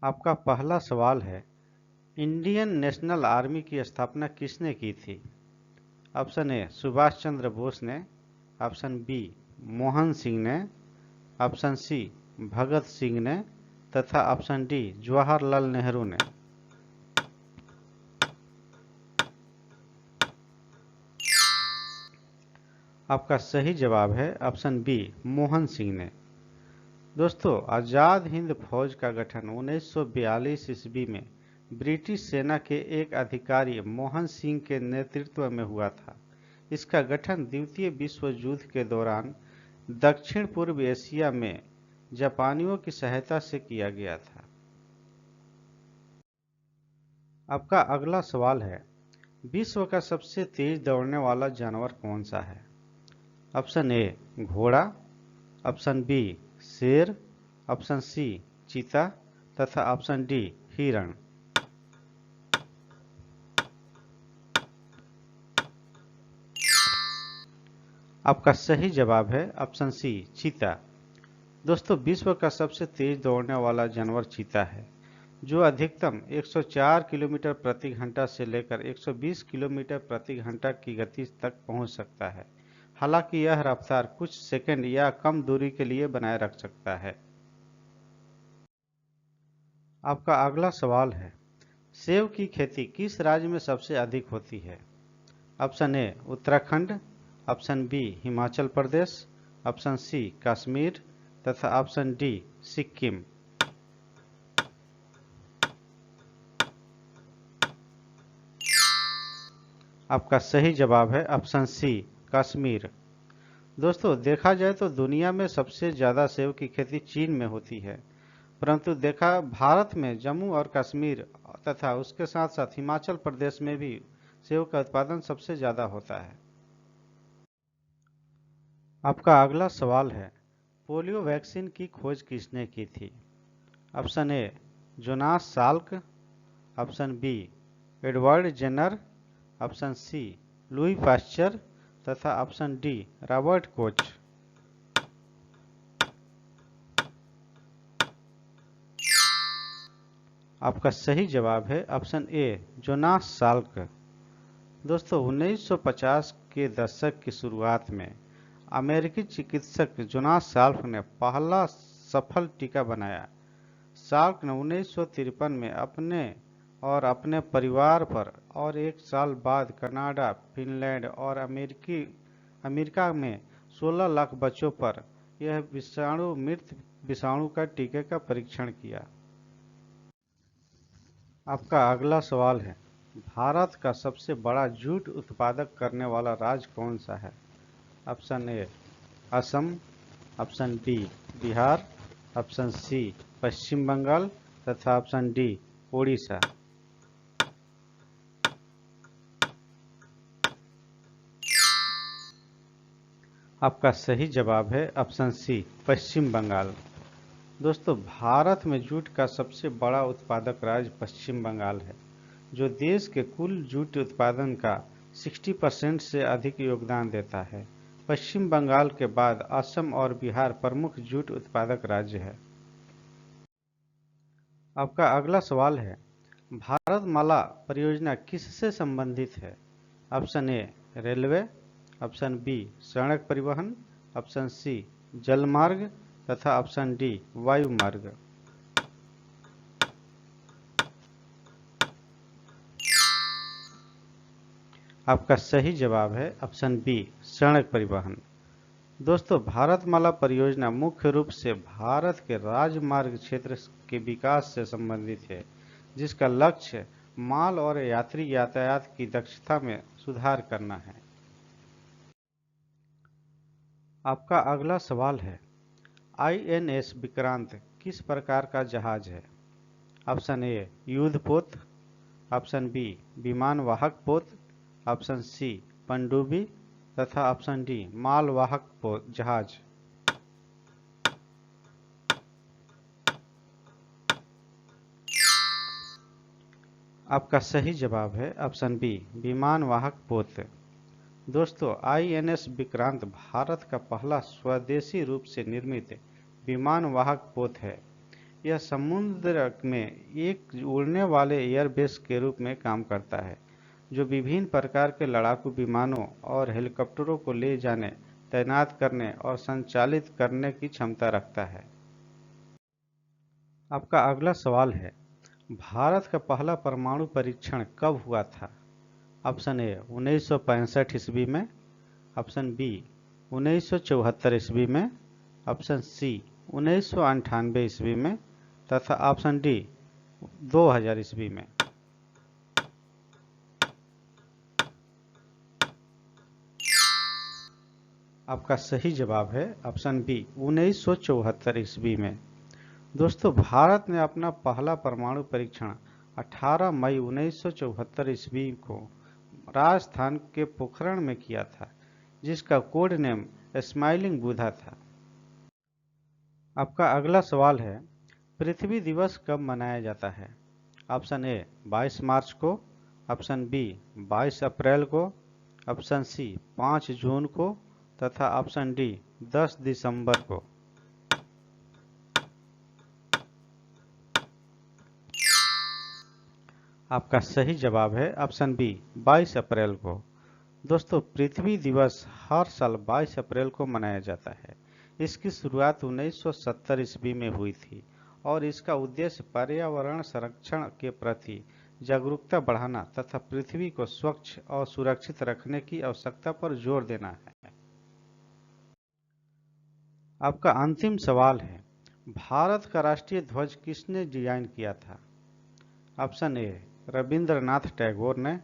आपका पहला सवाल है, इंडियन नेशनल आर्मी की स्थापना किसने की थी? ऑप्शन ए सुभाष चंद्र बोस ने, ऑप्शन बी मोहन सिंह ने, ऑप्शन सी भगत सिंह ने तथा ऑप्शन डी जवाहरलाल नेहरू ने। आपका सही जवाब है ऑप्शन बी मोहन सिंह ने। दोस्तों, आज़ाद हिंद फौज का गठन 1942 ईस्वी में ब्रिटिश सेना के एक अधिकारी मोहन सिंह के नेतृत्व में हुआ था। इसका गठन द्वितीय विश्व युद्ध के दौरान दक्षिण पूर्व एशिया में जापानियों की सहायता से किया गया था। आपका अगला सवाल है, विश्व का सबसे तेज दौड़ने वाला जानवर कौन सा है? ऑप्शन ए घोड़ा, ऑप्शन बी शेर, ऑप्शन सी चीता तथा ऑप्शन डी हिरण। आपका सही जवाब है ऑप्शन सी चीता। दोस्तों, विश्व का सबसे तेज दौड़ने वाला जानवर चीता है, जो अधिकतम 104 किलोमीटर प्रति घंटा से लेकर 120 किलोमीटर प्रति घंटा की गति तक पहुंच सकता है। हालांकि यह रफ्तार कुछ सेकंड या कम दूरी के लिए बनाए रख सकता है। आपका अगला सवाल है, सेब की खेती किस राज्य में सबसे अधिक होती है? Option A Uttarakhand, option B Himachal Pradesh, option C Kashmir तथा ऑप्शन डी सिक्किम। आपका सही जवाब है ऑप्शन सी कश्मीर। दोस्तों, देखा जाए तो दुनिया में सबसे ज़्यादा सेब की खेती चीन में होती है, परंतु देखा भारत में जम्मू और कश्मीर तथा उसके साथ साथ हिमाचल प्रदेश में भी सेब का उत्पादन सबसे ज़्यादा होता है। आपका अगला सवाल है, पोलियो वैक्सीन की खोज किसने की थी? Option A Jonas Salk, option B Edward Jenner, option C Louis Pasteur तथा ऑप्शन डी रॉबर्ट कोच। आपका सही जवाब है ऑप्शन ए जोनास साल्क। दोस्तों, 1950 के दशक की शुरुआत में अमेरिकी चिकित्सक जोनास साल्क ने पहला सफल टीका बनाया। साल्क ने 1953 में अपने परिवार पर और एक साल बाद कनाडा, फिनलैंड और अमेरिका में 16 लाख बच्चों पर यह मृत विषाणु का टीके का परीक्षण किया। आपका अगला सवाल है, भारत का सबसे बड़ा जूट उत्पादक करने वाला राज्य कौन सा है? Option A Assam, option B Bihar, option C Paschim Bangal तथा ऑप्शन डी ओडिशा। आपका सही जवाब है ऑप्शन सी पश्चिम बंगाल। दोस्तों, भारत में जूट का सबसे बड़ा उत्पादक राज्य पश्चिम बंगाल है, जो देश के कुल जूट उत्पादन का 60% से अधिक योगदान देता है। पश्चिम बंगाल के बाद असम और बिहार प्रमुख जूट उत्पादक राज्य है। आपका अगला सवाल है, भारतमाला परियोजना किससे संबंधित है? Option A railway, option B सड़क परिवहन, ऑप्शन सी जलमार्ग तथा ऑप्शन डी वायु मार्ग। आपका सही जवाब है ऑप्शन बी सड़क परिवहन। दोस्तों, भारतमाला परियोजना मुख्य रूप से भारत के राजमार्ग क्षेत्र के विकास से संबंधित है, जिसका लक्ष्य माल और यात्री यातायात की दक्षता में सुधार करना है। आपका अगला सवाल है, INS विक्रांत किस प्रकार का जहाज है? ऑप्शन ए युद्धपोत, ऑप्शन बी विमानवाहक पोत, ऑप्शन सी पनडुब्बी तथा ऑप्शन डी मालवाहक जहाज। आपका सही जवाब है ऑप्शन बी विमानवाहक पोत। दोस्तों, INS विक्रांत भारत का पहला स्वदेशी रूप से निर्मित विमानवाहक पोत है। यह समुद्र में एक उड़ने वाले एयरबेस के रूप में काम करता है, जो विभिन्न प्रकार के लड़ाकू विमानों और हेलीकॉप्टरों को ले जाने, तैनात करने और संचालित करने की क्षमता रखता है। आपका अगला सवाल है, भारत का पहला परमाणु परीक्षण कब हुआ था? ऑप्शन ए 1965 ईस्वी में, ऑप्शन बी 1974 ईस्वी में, ऑप्शन सी 1998 ईस्वी में, तथा ऑप्शन डी 2000 ईस्वी में। आपका सही जवाब है ऑप्शन बी 1974 ईस्वी में। दोस्तों, भारत ने अपना पहला परमाणु परीक्षण 18 मई 1974 ईस्वी को राजस्थान के पोखरण में किया था, जिसका कोड नेम स्माइलिंग बुधा था। आपका अगला सवाल है, पृथ्वी दिवस कब मनाया जाता है? ऑप्शन ए 22 मार्च को, ऑप्शन बी 22 अप्रैल को, ऑप्शन सी 5 जून को, तथा ऑप्शन डी 10 दिसंबर को। आपका सही जवाब है ऑप्शन बी 22 अप्रैल को। दोस्तों, पृथ्वी दिवस हर साल 22 अप्रैल को मनाया जाता है। इसकी शुरुआत 1970 ईस्वी में हुई थी और इसका उद्देश्य पर्यावरण संरक्षण के प्रति जागरूकता बढ़ाना तथा पृथ्वी को स्वच्छ और सुरक्षित रखने की आवश्यकता पर जोर देना है। आपका अंतिम सवाल है, भारत का राष्ट्रीय ध्वज किसने डिजाइन किया था? ऑप्शन ए रविंद्रनाथ टैगोर ने,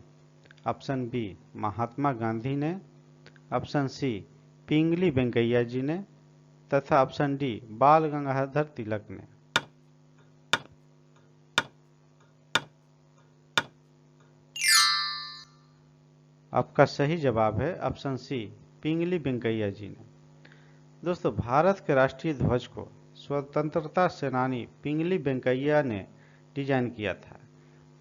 ऑप्शन बी महात्मा गांधी ने, ऑप्शन सी पिंगली वेंकैया जी ने, तथा ऑप्शन डी बाल गंगाधर तिलक ने। आपका सही जवाब है ऑप्शन सी पिंगली वेंकैया जी ने। दोस्तों, भारत के राष्ट्रीय ध्वज को स्वतंत्रता सेनानी पिंगली वेंकैया ने डिजाइन किया था।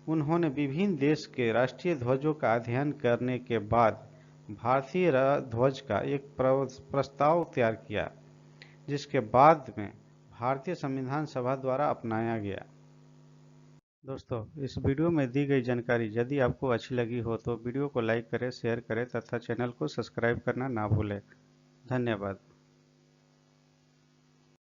उन्होंने विभिन्न देश के राष्ट्रीय ध्वजों का अध्ययन करने के बाद भारतीय ध्वज का एक प्रस्ताव तैयार किया, जिसके बाद में भारतीय संविधान सभा द्वारा अपनाया गया। दोस्तों, इस वीडियो में दी गई जानकारी यदि आपको अच्छी लगी हो तो वीडियो को लाइक करें, शेयर करें तथा चैनल को सब्सक्राइब करना ना भूलें। धन्यवाद।